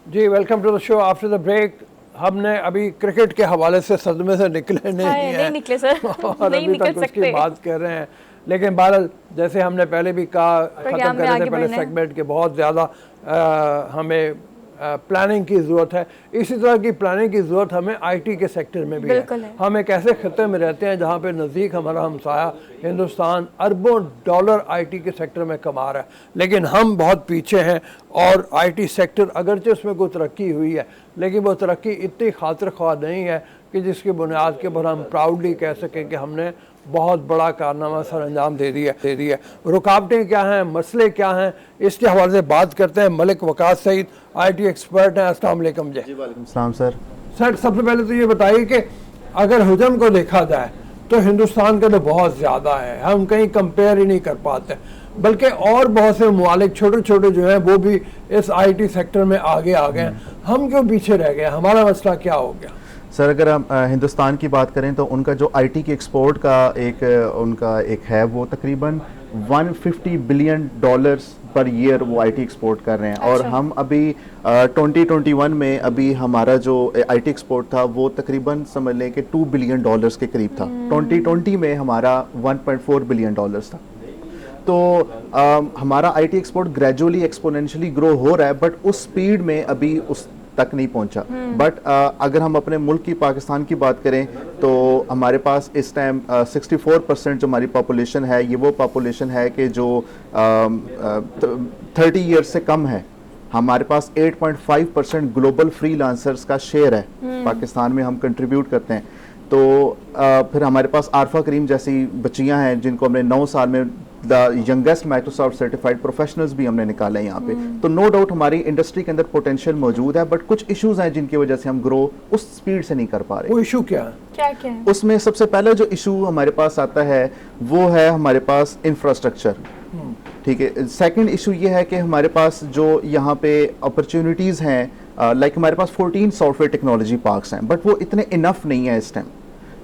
Ji, welcome to the show. After the break हमने अभी cricket के हवाले से सदमे से निकले नहीं हैं, नहीं निकले सर और नहीं अभी निकल तक उसकी सकते। बात कर रहे हैं। लेकिन बहरहाल जैसे हमने पहले भी कहा, ख़त्म प्रोग्राम में करने से आगे पहले बढ़ना है। सेगमेंट के बहुत ज़्यादा हमें प्लानिंग की ज़रूरत है। इसी तरह की प्लानिंग की ज़रूरत हमें आईटी के सेक्टर में भी है। बिल्कुल है। हम एक ऐसे खत्ते में रहते हैं जहाँ पे नज़दीक हमारा हमसाया हिंदुस्तान अरबों डॉलर आईटी के सेक्टर में कमा रहा है, लेकिन हम बहुत पीछे हैं। और आईटी सेक्टर अगरचे उसमें कोई तरक्की हुई है, लेकिन वो तरक्की इतनी खातिर ख्वाह नहीं है कि जिसकी बुनियाद के ऊपर हम प्राउडली कह सकें कि हमने बहुत बड़ा कारनामा सर अंजाम दे दिया। रुकावटें क्या हैं, मसले क्या हैं, इसके हवाले से बात करते हैं। मलिक वकास सईद आईटी एक्सपर्ट हैं। अस्सलाम वालेकुम जी। वालेकुम सलाम सर। सर, सबसे पहले तो ये बताइए कि अगर हुजम को देखा जाए तो हिंदुस्तान का तो बहुत ज़्यादा है, हम कहीं कंपेयर ही नहीं कर पाते, बल्कि और बहुत से ममालिक छोटे छोटे जो हैं वो भी इस आईटी सेक्टर में आगे आ गए हैं। हम क्यों पीछे रह गए? हमारा मसला क्या हो गया? सर, अगर हम हिंदुस्तान की बात करें तो उनका जो आईटी के एक्सपोर्ट का उनका एक है, वो तकरीबन 150 बिलियन डॉलर्स पर ईयर वो आईटी एक्सपोर्ट कर रहे हैं। अच्छा। और हम अभी 2021 में अभी हमारा जो आईटी एक्सपोर्ट था वो तकरीबन समझ लें कि 2 बिलियन डॉलर्स के करीब था। 2020 में हमारा 1.4 बिलियन डॉलर्स था। तो हमारा IT export gradually exponentially grow हो रहा है, बट उस स्पीड में अभी उस तक नहीं पहुंचा। बट अगर हम अपने मुल्क की, पाकिस्तान की बात करें तो हमारे पास इस टाइम 64% जो हमारी पॉपुलेशन है, ये वो पॉपुलेशन है कि जो 30 ईयर्स से कम है। हमारे पास 8.5% ग्लोबल फ्रीलांसर्स का शेयर है पाकिस्तान में, हम कंट्रीब्यूट करते हैं। तो फिर हमारे पास आरफा करीम जैसी बच्चियां हैं जिनको हमने 9 साल में the youngest Microsoft certified professionals भी हमने निकाले हैं यहाँ पे। तो नो डाउट हमारी इंडस्ट्री के अंदर पोटेंशियल मौजूद है, बट कुछ इश्यूज हैं जिनकी वजह से हम ग्रो उस स्पीड से नहीं कर पा रहे। वो इशू क्या है? क्या क्या है? उसमें सबसे पहला जो इशू हमारे पास आता है वो है हमारे पास इंफ्रास्ट्रक्चर। ठीक है। सेकंड इशू ये है कि हमारे पास जो यहाँ पे अपॉर्चुनिटीज़ हैं, लाइक हमारे पास 14 सॉफ्टवेयर टेक्नोलॉजी पार्क्स हैं, बट वो इतने इनफ नहीं है इस टाइम।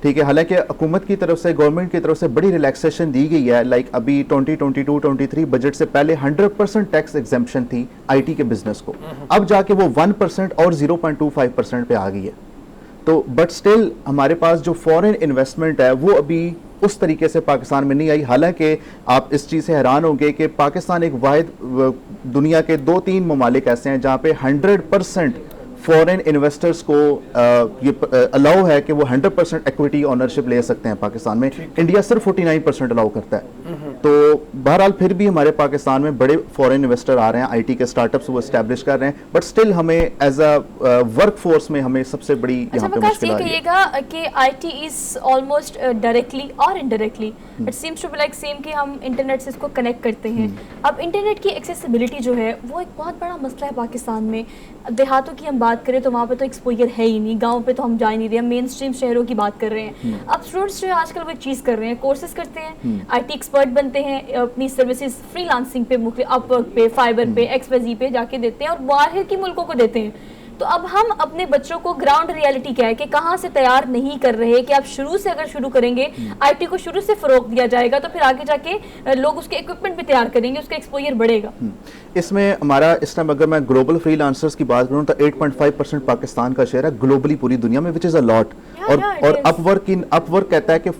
ठीक है। हालांकि हुकूमत की तरफ से, गवर्नमेंट की तरफ से बड़ी रिलैक्सेशन दी गई है। लाइक अभी 2022-23 बजट से पहले 100% टैक्स एग्जेम्पशन थी आईटी के बिजनेस को, अब जाके वो 1% और 0.25% पे आ गई है। तो बट स्टिल हमारे पास जो फॉरेन इन्वेस्टमेंट है वो अभी उस तरीके से पाकिस्तान में नहीं आई। हालांकि आप इस चीज़ से हैरान होंगे कि पाकिस्तान एक वाहिद दुनिया के 2-3 ममालिक ऐसे हैं जहाँ पे 100% फॉरेन इन्वेस्टर्स को ये अलाउ है कि वो 100% इक्विटी ऑनरशिप ले सकते हैं पाकिस्तान में। इंडिया सिर्फ 49% अलाउ करता है। तो बहरहाल फिर भी हमारे पाकिस्तान में बड़े फॉरेन इन्वेस्टर आ रहे हैं, आईटी के स्टार्टअप्स वो एस्टैब्लिश कर रहे हैं, बट स्टिल हमें एज अ वर्क फोर्स में हमें सबसे बड़ी यहाँ पे मुश्किल आ रही है। कहिएगा कि आईटी इज ऑलमोस्ट डायरेक्टली और indirectly it seems to be like same कि हम इंटरनेट से इसको कनेक्ट करते हैं। अब इंटरनेट की एक्सेसिबिलिटी जो है वो एक बहुत बड़ा मसला है पाकिस्तान में। देहातों की हम बात करें तो वहाँ पे तो एक्सपोजर है ही नहीं, गाँव पे तो हम जा ही नहीं रहे, हम मेन स्ट्रीम शहरों की बात कर रहे हैं। अब स्टूडेंट्स जो है आजकल वो चीज़ कर रहे हैं, कोर्सेज करते हैं, आईटी एक्सपर्ट बनते हैं, अपनी सर्विसेज फ्रीलांसिंग पे, अपवर्क पे, फाइबर पे, XYZ पे जाके देते हैं और बाहर के मुल्कों को देते हैं। तो अब हम अपने बच्चों को ग्राउंड रियलिटी क्या है कि कहाँ से तैयार नहीं कर रहे कि आप शुरू से अगर शुरू करेंगे, आईटी को शुरू से फरोग दिया जाएगा तो फिर आगे जाके लोग उसके इक्विपमेंट भी तैयार करेंगे, उसका एक्सपोजर बढ़ेगा। इसमें हमारा इस टाइम अगर मैं ग्लोबल फ्रीलांसर्स की बात करूं तो 8.5% पाकिस्तान का शेयर है ग्लोबली पूरी दुनिया में, विच इज अ लॉट। और अपवर्क कहता है कि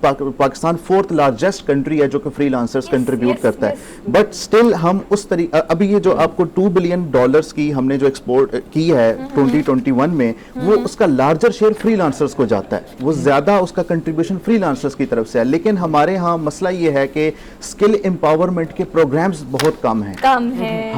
पाकिस्तान 4th लार्जेस्ट कंट्री है जो कि फ्रीलांसर्स कंट्रीब्यूट करता है। बट स्टिल हम उस तरीके, अभी ये जो आपको 2 बिलियन डॉलर्स की हमने जो एक्सपोर्ट की है 2021 में, वो उसका लार्जर शेयर फ्रीलांसर्स को जाता है, वो ज्यादा उसका कंट्रीब्यूशन फ्रीलांसर्स की तरफ से है। लेकिन हमारे यहाँ मसला ये है कि स्किल एम्पावरमेंट के प्रोग्राम्स बहुत कम है।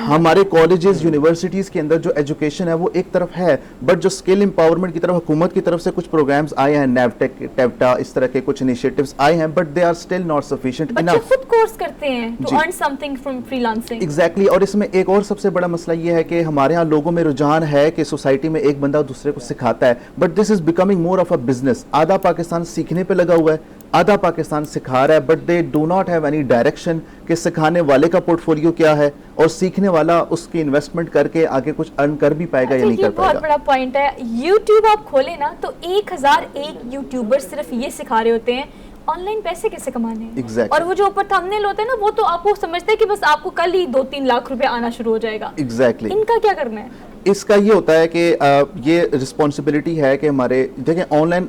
हमारे कॉलेजेस, यूनिवर्सिटीज के अंदर जो एजुकेशन है वो एक तरफ है, बट जो स्किल एम्पावरमेंट की तरफ हुकूमत की तरफ से कुछ प्रोग्राम्स आए हैं, नेवटेक, टेप्टा, इस तरह के कुछ इनिशिएटिव्स आए हैं, but they are still not sufficient enough. बच्चे खुद कोर्स करते हैं to earn something from freelancing. Exactly. और इसमें एक और सबसे बड़ा मसला ये है कि हमारे यहाँ लोगों में रुझान है कि सोसाइटी में एक बंदा दूसरे को सिखाता है, but this is becoming more of a business. आधा पाकिस्तान सीखने पे लगा हुआ है, आधा पाकिस्तान सिखा रहा है, but they do not have any direction कि सिखाने वाले का पोर्टफोलियो क्या है और सीखने वाला उसकी इन्वेस्टमेंट करके आगे कुछ अर्न कर भी पाएगा या नहीं कर पाएगा। बहुत बड़ा पॉइंट है। यूट्यूब आप खोले ना तो 1001 यूट्यूबर सिर्फ ये सिखा रहे होते हैं ऑनलाइन पैसे कैसे कमाने हैं। Exactly. और वो जो ऊपर थंबनेल होते हैं ना, वो तो आपको समझते हैं कि बस आपको कल ही 2-3 लाख रुपए आना शुरू हो जाएगा। एग्जैक्टली इनका क्या करना है? इसका ये होता है कि ये रिस्पॉन्सिबिलिटी है कि हमारे देखें ऑनलाइन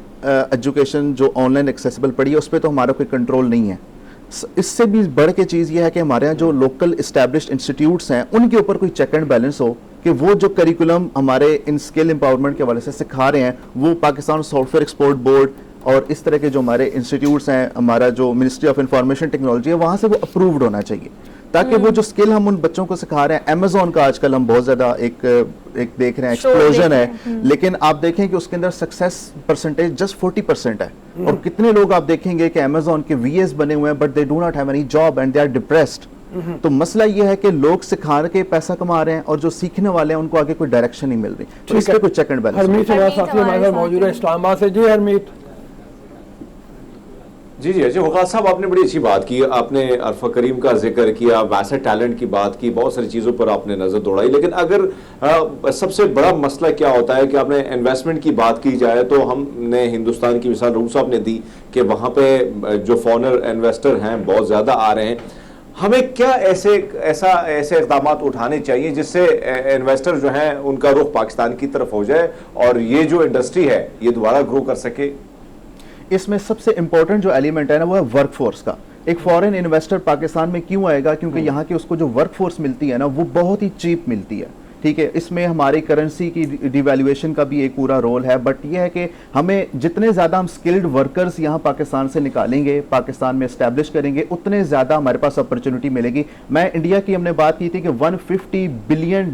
एजुकेशन जो ऑनलाइन एक्सेसिबल पड़ी है उस पर तो हमारा कोई कंट्रोल नहीं है। इससे भी बढ़ के चीज़ ये है कि हमारे यहाँ जो लोकल इस्टेब्लिश्ड इंस्टीट्यूट्स हैं उनके ऊपर कोई चेक एंड बैलेंस हो कि वो जो करिकुलम हमारे इन स्किल एम्पावरमेंट के हवाले से सिखा रहे हैं वो पाकिस्तान सॉफ्टवेयर एक्सपोर्ट बोर्ड और इस तरह के जो हमारे इंस्टीट्यूट्स हैं, हमारा जो मिनिस्ट्री ऑफ इंफॉर्मेशन टेक्नोलॉजी है, वहाँ से वो अप्रूव्ड होना चाहिए, ताकि वो जो स्किल हम उन बच्चों को सिखा रहे हैं। अमेज़ॉन का आजकल हम बहुत ज़्यादा एक देख रहे हैं एक्सप्लोजन है, लेकिन आप देखें कि उसके अंदर सक्सेस परसेंटेज जस्ट 40% है। और कितने लोग आप देखेंगे कि अमेज़ॉन के VAs बने हुए हैं but they do not have any job and they are depressed. तो मसला ये है कि लोग सिखा के पैसा कमा रहे हैं और जो सीखने वाले हैं उनको आगे कोई डायरेक्शन नहीं मिल रही। तो इस पे कोई चेक एंड बैलेंस। हरमीत हमारे साथ मौजूद है इस्लामाबाद से। जी हरमीत। जी अजय वकास साहब, आपने बड़ी अच्छी बात की, आपने अरफा करीम का जिक्र किया, वैसे टैलेंट की बात की, बहुत सारी चीज़ों पर आपने नज़र दौड़ाई। लेकिन अगर सबसे बड़ा मसला क्या होता है कि आपने इन्वेस्टमेंट की बात की जाए तो हमने हिंदुस्तान की मिसाल रूम साहब ने दी कि वहाँ पे जो फॉरेनर इन्वेस्टर हैं बहुत ज़्यादा आ रहे हैं। हमें क्या ऐसे इक़दाम उठाने चाहिए जिससे इन्वेस्टर जो हैं उनका रुख पाकिस्तान की तरफ हो जाए और ये जो इंडस्ट्री है ये दोबारा ग्रो कर सके? इसमें सबसे इंपॉर्टेंट जो एलिमेंट है ना वो है वर्क फोर्स का। एक फॉरेन इन्वेस्टर पाकिस्तान में क्यों आएगा? क्योंकि यहाँ की उसको जो वर्क फोर्स मिलती है ना वो बहुत ही चीप मिलती है। ठीक है, इसमें हमारी करेंसी की डिवैल्यूएशन का भी एक पूरा रोल है, बट यह है कि हमें जितने ज़्यादा हम स्किल्ड वर्कर्स यहाँ पाकिस्तान से निकालेंगे, पाकिस्तान में इस्टेब्लिश करेंगे, उतने ज़्यादा हमारे पास अपॉर्चुनिटी मिलेगी। मैं इंडिया की हमने बात की थी कि $150 बिलियन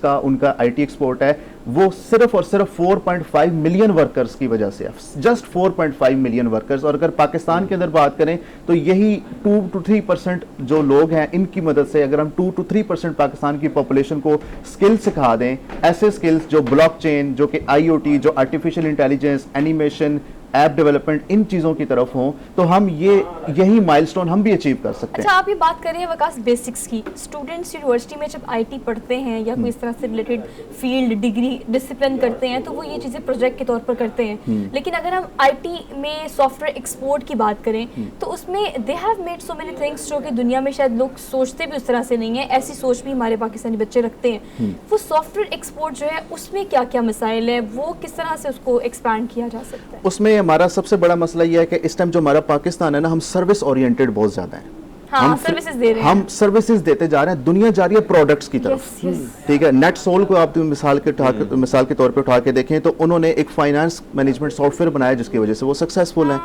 का उनका IT एक्सपोर्ट है, वो सिर्फ और सिर्फ 4.5 मिलियन वर्कर्स की वजह से है, जस्ट 4.5 मिलियन वर्कर्स। और अगर पाकिस्तान के अंदर बात करें तो यही 2 to 3% जो लोग हैं इनकी मदद से अगर हम 2 to 3% पाकिस्तान की पॉपुलेशन को स्किल सिखा दें, ऐसे स्किल्स जो ब्लॉकचेन, जो कि IoT, जो artificial intelligence, animation, app development, इन चीज़ों की तरफ हों तो हम यही माइलस्टोन हम भी अचीव कर सकते हैं। अच्छा, आप ये बात कर रहे हैं वकास बेसिक्स की। स्टूडेंट्स यूनिवर्सिटी में जब IT पढ़ते हैं या कोई इस तरह से रिलेटेड फील्ड डिग्री डिसिप्लिन करते हैं तो वो ये चीज़ें प्रोजेक्ट के तौर पर करते हैं। लेकिन अगर हम IT में सॉफ्टवेयर एक्सपोर्ट की बात करें तो उसमें they have made so many things जो कि दुनिया में शायद लोग सोचते भी उस तरह से नहीं है। ऐसी सोच भी हमारे पाकिस्तानी बच्चे रखते हैं। वो सॉफ्टवेयर एक्सपोर्ट जो है उसमें क्या क्या मसाइल है, वो किस तरह से उसको एक्सपैंड किया जा सकता है? उसमें हमारा सबसे बड़ा मसला यह है कि इस टाइम जो हमारा पाकिस्तान है ना, हम सर्विस ओरिएंटेड बहुत ज्यादा है। हाँ, सर्विसेज दे रहे हैं, हम सर्विसेज देते जा रहे हैं, दुनिया जा रही है प्रोडक्ट्स की तरफ। ठीक है, नेटसोल को आप मिसाल के तौर पे उठा के देखें तो उन्होंने एक फाइनेंस मैनेजमेंट सॉफ्टवेयर बनाया जिसकी वजह से वो सक्सेसफुल है।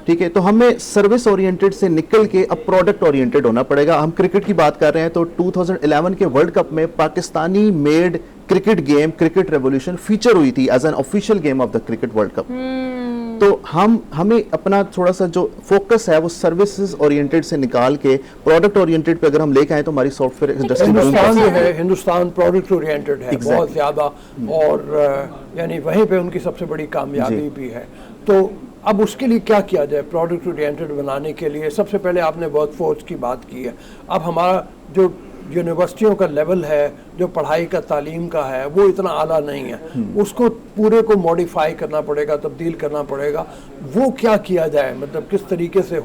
ठीक है, तो हमें सर्विस ओरिएंटेड से निकल के अब प्रोडक्ट ओरिएंटेड होना पड़ेगा। हम क्रिकेट की बात कर रहे हैं तो 2011 के वर्ल्ड कप में Pakistani made cricket game cricket revolution feature हुई थी as an official game of the cricket world cup. तो हमें अपना थोड़ा सा जो फोकस है वो सर्विसेज ओरिएंटेड से निकाल के प्रोडक्ट ओरिएंटेड पे अगर हम लेके आए तो हमारी सॉफ्टवेयर इंडस्ट्री हिंदुस्तान जो है, हिंदुस्तान प्रोडक्ट ओरिएंटेड है बहुत ज़्यादा, और यानी वहीं पे उनकी सबसे बड़ी कामयाबी भी है। तो अब उसके लिए क्या किया जाए प्रोडक्ट ओरिएंटेड बनाने के लिए? सबसे पहले आपने वर्कफोर्स की बात की है। अब हमारा जो यूनिवर्सिटियों का लेवल है, जो पढ़ाई का तालीम का है, वो इतना आला नहीं है, उसको पूरे को मॉडिफाई करना पड़ेगा, तब्दील करना पड़ेगा। वो क्या किया जाए, मतलब किस तरीके से?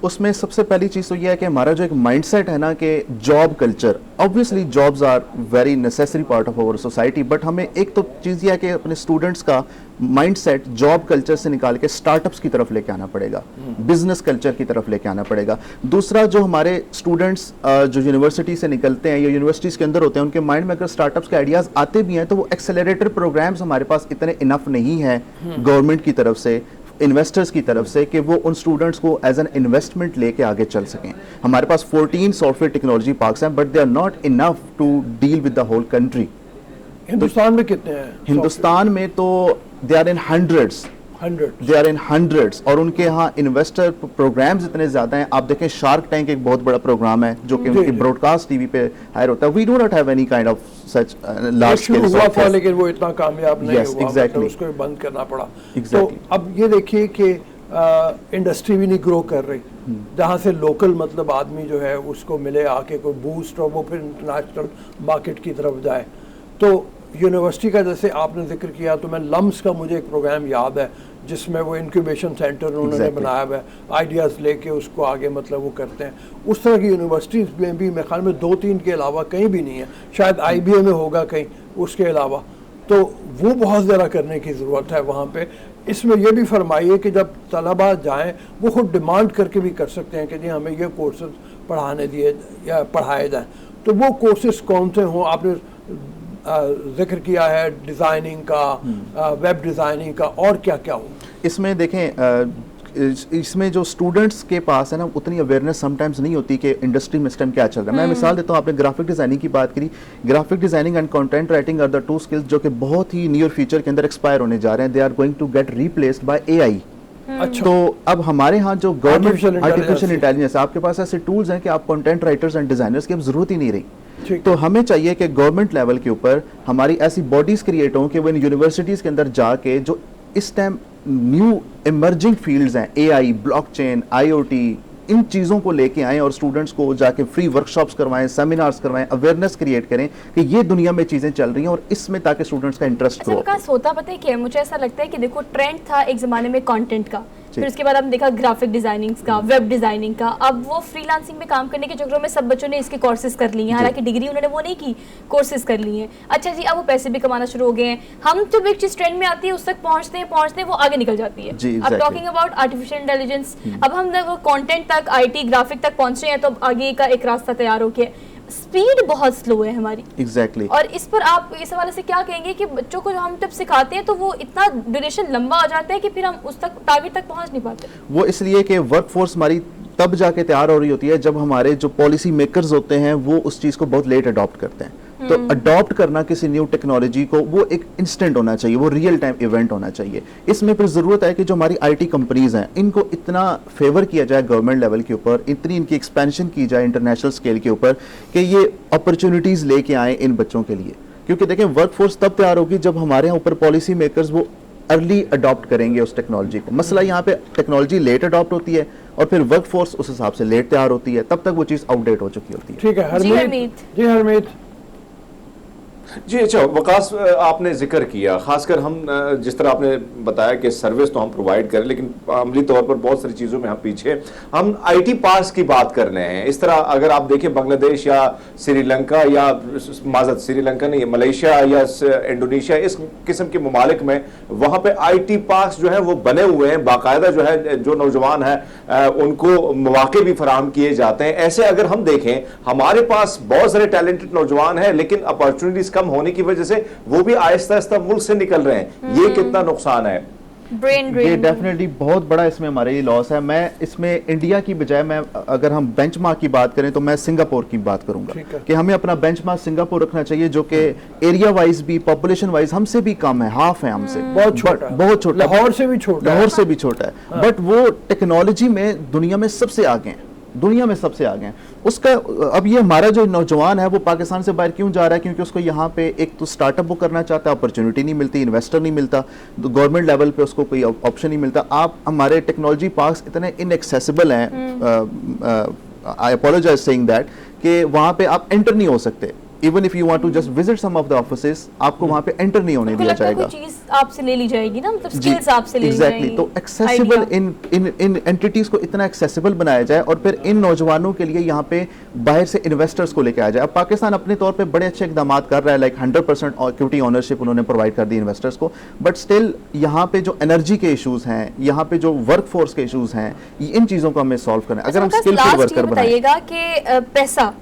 उसमें सबसे पहली चीज़ तो यह है कि हमारा जो एक माइंडसेट है ना कि job culture, obviously jobs are very necessary part of our society, but हमें एक तो चीज़ यह है कि अपने स्टूडेंट्स का माइंडसेट जॉब कल्चर से निकाल के स्टार्टअप्स की तरफ लेके आना पड़ेगा, बिजनेस कल्चर की तरफ लेके आना पड़ेगा। दूसरा, जो हमारे स्टूडेंट्स जो यूनिवर्सिटी से निकलते हैं या यूनिवर्सिटीज़ के अंदर होते हैं, उनके माइंड में अगर स्टार्टअप्स के आइडियाज़ आते भी हैं तो वो एक्सेलरेटर प्रोग्राम्स हमारे पास इतने इनफ नहीं है गवर्नमेंट की तरफ से, इन्वेस्टर्स की तरफ से, कि वो उन स्टूडेंट्स को एज एन इन्वेस्टमेंट लेके आगे चल सकें। हमारे पास 14 सॉफ्टवेयर टेक्नोलॉजी पार्क्स हैं but they are not enough to deal with the whole country. Hindustan में कितने हैं? हिंदुस्तान में तो दे आर इन हंड्रेड्स, और उनके यहाँ इन्वेस्टर प्रोग्राम्स इतने ज्यादा हैं। आप देखें शार्क टैंक एक बहुत बड़ा प्रोग्राम है जो कि उनकी ब्रॉडकास्ट टीवी पे हायर होता है। We do not have any kind of such large scale हुआ था, लेकिन वो इतना कामयाब नहीं हुआ, exactly. मतलब उसको बंद करना पड़ा। Exactly. तो अब ये देखिए कि इंडस्ट्री भी नहीं ग्रो कर रही, जहाँ से लोकल मतलब आदमी जो है उसको मिले आके कोई बूस्ट और वो फिर इंटरनेशनल मार्केट की तरफ जाए। तो यूनिवर्सिटी का जैसे आपने जिक्र किया, तो मैं लम्स का मुझे एक प्रोग्राम याद है जिसमें वो इंक्यूबेशन सेंटर उन्होंने बनाया हुआ है, आइडियाज़ लेके उसको आगे मतलब वो करते हैं। उस तरह की यूनिवर्सिटीज़ में भी मेरे ख्याल में 2-3 के अलावा कहीं भी नहीं है, शायद IBA में होगा कहीं उसके अलावा, तो वो बहुत ज़्यादा करने की ज़रूरत है वहाँ पे। इसमें यह भी फरमाइए कि जब तलबा जाएँ वो खुद डिमांड करके भी कर सकते हैं कि जी हमें ये कोर्सेज पढ़ाने दिए या पढ़ाए जाएँ, तो वो कोर्सेज कौन से हों? आपने जिक्र किया है डिज़ाइनिंग का, वेब डिज़ाइनिंग का, और क्या क्या हो इसमें देखें। इसमें जो स्टूडेंट्स के पास है ना, उतनी अवेयरनेस समटाइम्स नहीं होती कि इंडस्ट्री में इस टाइम क्या चल रहा है। मैं मिसाल देता हूँ, आपने ग्राफिक डिजाइनिंग की बात करी। Graphic designing and content writing are the 2 skills जो कि बहुत ही नियर फ्यूचर के अंदर एक्सपायर होने जा रहे हैं। They are going to get replaced by AI। अच्छा, तो अब हमारे यहाँ जो गवर्नमेंट Artificial आर्टिफिशियल इंटेलिजेंस, आपके पास ऐसे टूल्स हैं कि आप कंटेंट राइटर्स एंड डिजाइनर्स की अब जरूरत ही नहीं रही। ठीक। तो हमें चाहिए कि गवर्नमेंट लेवल के ऊपर हमारी ऐसी बॉडीज क्रिएट हों कि वो इन यूनिवर्सिटीज के अंदर जाके जो इस टाइम न्यू इमर्जिंग फील्ड्स हैं, AI, ब्लॉकचेन, IoT, इन चीज़ों को लेके आएँ और स्टूडेंट्स को जाके फ्री वर्कशॉप्स करवाएं, सेमिनार्स करवाएं, अवेयरनेस क्रिएट करें कि ये दुनिया में चीज़ें चल रही हैं और इसमें, ताकि स्टूडेंट्स का इंटरेस्ट अच्छा ग्रो। विकास, होता पता है क्या, मुझे ऐसा लगता है कि देखो ट्रेंड था एक ज़माने में कंटेंट का, फिर उसके बाद आपने देखा ग्राफिक डिजाइनिंग का, वेब डिजाइनिंग का, अब वो फ्रीलांसिंग में काम करने के चक्करों में सब बच्चों ने इसके कोर्सेज कर लिए हैं, हालांकि डिग्री उन्होंने वो नहीं की, कोर्सेज कर लिए हैं। अच्छा जी, अब वो पैसे भी कमाना शुरू हो गए हैं। हम जब एक चीज ट्रेंड में आती है उस तक पहुंचते हैं वो आगे निकल जाती है। अब टॉकिंग अबाउट आर्टिफिशियल इंटेलिजेंस, अब हम वो कंटेंट तक, IT ग्राफिक तक पहुंच रहे हैं, तो आगे का एक रास्ता तैयार हो गया। स्पीड बहुत स्लो है हमारी। एग्जैक्टली। और इस पर आप इस हवाले से क्या कहेंगे कि बच्चों को जो हम जब सिखाते हैं तो वो इतना ड्यूरेशन लंबा आ जाता है कि फिर हम उस तक टारगेट तक पहुंच नहीं पाते। वो इसलिए कि वर्कफोर्स हमारी तब जाके तैयार हो रही होती है जब हमारे जो पॉलिसी मेकर्स होते हैं वो उस चीज़ को बहुत लेट अडॉप्ट करते हैं। तो अडॉप्ट करना किसी न्यू टेक्नोलॉजी को, वो एक इंस्टेंट होना चाहिए, वो रियल टाइम इवेंट होना चाहिए। इसमें फिर ज़रूरत है कि जो हमारी IT कंपनीज हैं इनको इतना फेवर किया जाए गवर्नमेंट लेवल के ऊपर, इतनी इनकी एक्सपेंशन की जाए इंटरनेशनल स्केल के ऊपर कि ये अपॉर्चुनिटीज़ लेके आए इन बच्चों के लिए। क्योंकि देखें, वर्कफोर्स तब तैयार होगी जब हमारे यहाँ ऊपर पॉलिसी मेकर्स वो अर्ली अडॉप्ट करेंगे उस टेक्नोलॉजी को। मसला यहाँ पे टेक्नोलॉजी लेट अडॉप्ट होती है और फिर वर्कफोर्स उस हिसाब से लेट तैयार होती है, तब तक वो चीज़ आउटडेट हो चुकी होती है। ठीक है हरमीत। जी हरमीत जी। अच्छा वकास, आपने जिक्र किया, खासकर हम जिस तरह आपने बताया कि सर्विस तो हम प्रोवाइड करें, लेकिन अमली तौर पर बहुत सारी चीज़ों में हम पीछे। हम IT पास की बात कर रहे हैं। इस तरह अगर आप देखें बांग्लादेश या श्रीलंका, या माजत श्रीलंका नहीं, मलेशिया या इंडोनेशिया, इस किस्म के ममालिक में वहाँ पे IT पास जो है वो बने हुए हैं, बाकायदा जो है जो नौजवान है उनको मौके भी फराहम किए जाते हैं। ऐसे अगर हम देखें, हमारे पास बहुत सारे टैलेंटेड नौजवान हैं, लेकिन अपॉर्चुनिटीज कम होने की वजह से वो भी आहिस्ता आहिस्ता मुल्क से निकल रहे हैं। ये कितना नुकसान है? Brain drain. ये डेफिनेटली बहुत बड़ा इसमें हमारे लिए लॉस है। मैं इसमें इंडिया की बजाय, मैं अगर हम बेंचमार्क की बात करें तो मैं सिंगापुर की बात करूंगा कि हमें अपना बेंचमार्क सिंगापुर रखना चाहिए, जो कि एरिया वाइज भी, पॉपुलेशन वाइज हमसे भी कम है, हाफ है हमसे, बहुत छोटा, लाहौर से भी छोटा है, बट वो टेक्नोलॉजी में दुनिया में सबसे आगे हैं, दुनिया में सबसे आगे हैं। उसका अब ये हमारा जो नौजवान है वो पाकिस्तान से बाहर क्यों जा रहा है? क्योंकि उसको यहाँ पे एक तो स्टार्टअप वो करना चाहता है, अपॉर्चुनिटी नहीं मिलती, इन्वेस्टर नहीं मिलता, तो गवर्नमेंट लेवल पे उसको कोई ऑप्शन नहीं मिलता। आप हमारे टेक्नोलॉजी पार्क्स इतने इनएक्सेसिबल हैं, आई अपोलोजाइज सेइंग दैट, कि वहाँ पे आप एंटर नहीं हो सकते। Even if you want to just visit some of the offices, आपको वहाँ पे एंटर नहीं होने दिया जाएगा। कोई चीज आपसे ले ली जाएगी ना, मतलब स्किल्स आपसे ले ली जाएंगी। तो एक्सेसिबल इन एंटिटीज को इतना एक्सेसिबल बनाया जाए और फिर इन नौजवानों के लिए यहाँ पे बाहर से इन्वेस्टर्स को लेकर आ जाए। अब पाकिस्तान अपने तौर पे बड़े अच्छे इकदाम कर रहा है, लाइक 100% इक्विटी ओनरशिप उन्होंने प्रोवाइड कर दी इन्वेस्टर्स को, बट स्टिल यहाँ पे जो एनर्जी के इशूज हैं, यहाँ पे जो वर्कफोर्स के इशूज हैं, इन चीजों को हमें सॉल्व करना है। अगर हम स्किलफुल वर्कर बताइएगा कि पैसा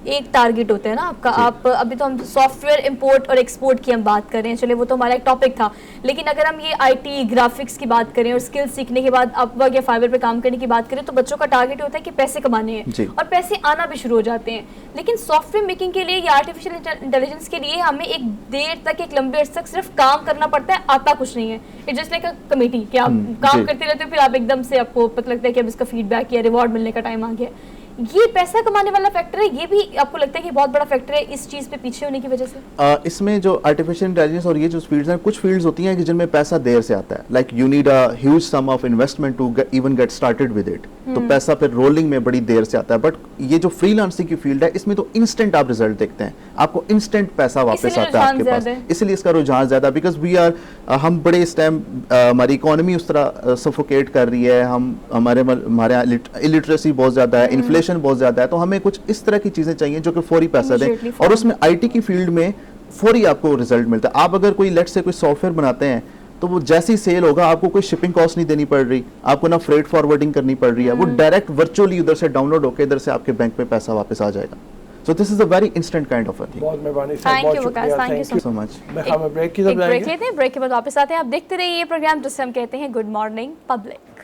एक टारगेट होता है ना आपका। आप अभी तो हम सॉफ्टवेयर इंपोर्ट और एक्सपोर्ट की हम बात कर रहे हैं, चले वो तो हमारा एक टॉपिक था, लेकिन अगर हम ये IT ग्राफिक्स की बात करें और स्किल सीखने के बाद अपवर्क या फाइबर पे काम करने की बात करें, तो बच्चों का टारगेट होता है कि पैसे कमाने हैं और पैसे आना भी शुरू हो जाते हैं। लेकिन सॉफ्टवेयर मेकिंग के लिए या आर्टिफिशियल इंटेलिजेंस के लिए हमें एक देर तक, एक लंबे अर्से तक सिर्फ काम करना पड़ता है, आता कुछ नहीं है। It's just like a committee कि आप काम करते रहते हो, फिर आप एकदम से आपको पता लगता है कि अब इसका फीडबैक या रिवॉर्ड मिलने का टाइम आ गया। ये पैसा कमाने वाला फैक्टर है, ये भी आपको लगता है कि बहुत बड़ा फैक्टर है इस चीज पे पीछे होने की वजह से? इसमें जो आर्टिफिशियल इंटेलिजेंस और ये जो फील्ड्स हैं, कुछ फील्ड्स होती हैं कि जिनमें पैसा देर से आता है, like you need a huge sum of investment to even get started with it. तो पैसा फिर रोलिंग में बड़ी देर से आता है। बट ये जो फ्रीलांसिंग की फील्ड है, इसमें तो इंस्टेंट आप रिजल्ट देखते हैं, आपको इंस्टेंट पैसा वापस इसीलिए आता है आपके रुझान पास, ज़्यादा है। इसलिए इसका रुझान ज्यादा, बिकॉज वी आर हम बड़े इस टाइम हमारी इकोनॉमी उस तरह सफोकेट कर रही है, हम हमारे यहाँ इलिटरेसी बहुत ज्यादा है, इन्फ्लेशन बहुत ज्यादा है, तो हमें कुछ इस तरह की चीजें चाहिए जो कि फौरी पैसा दें, Immediately और उसमें आईटी की फील्ड में फौरी आपको रिजल्ट मिलता है। आप अगर कोई लेट से कोई सॉफ्टवेयर बनाते हैं, तो वो जैसी सेल होगा, आपको कोई शिपिंग कॉस्ट नहीं देनी पड़ रही, आपको ना फ्रेट फॉरवर्डिंग करनी पड़ रही है, वो डायरेक्ट वर्चुअली उधर से डाउनलोड होकर इधर से आपके बैंक में पैसा वापस आ जाएगा। So this is a very instant kind of a thing. बहुत मेहरबानी सर, Thank बहुत you, शुक्रिया, Vikas. Thank you thank so much. मैं ब्रेक की एक तरफ ब्रेक जाएंगे। लेते हैं, ब्रेक के बाद वापस आते हैं। आप देखते रहिए ये प्रोग्राम जिसे हम कहते हैं गुड मॉर्निंग पब्लिक।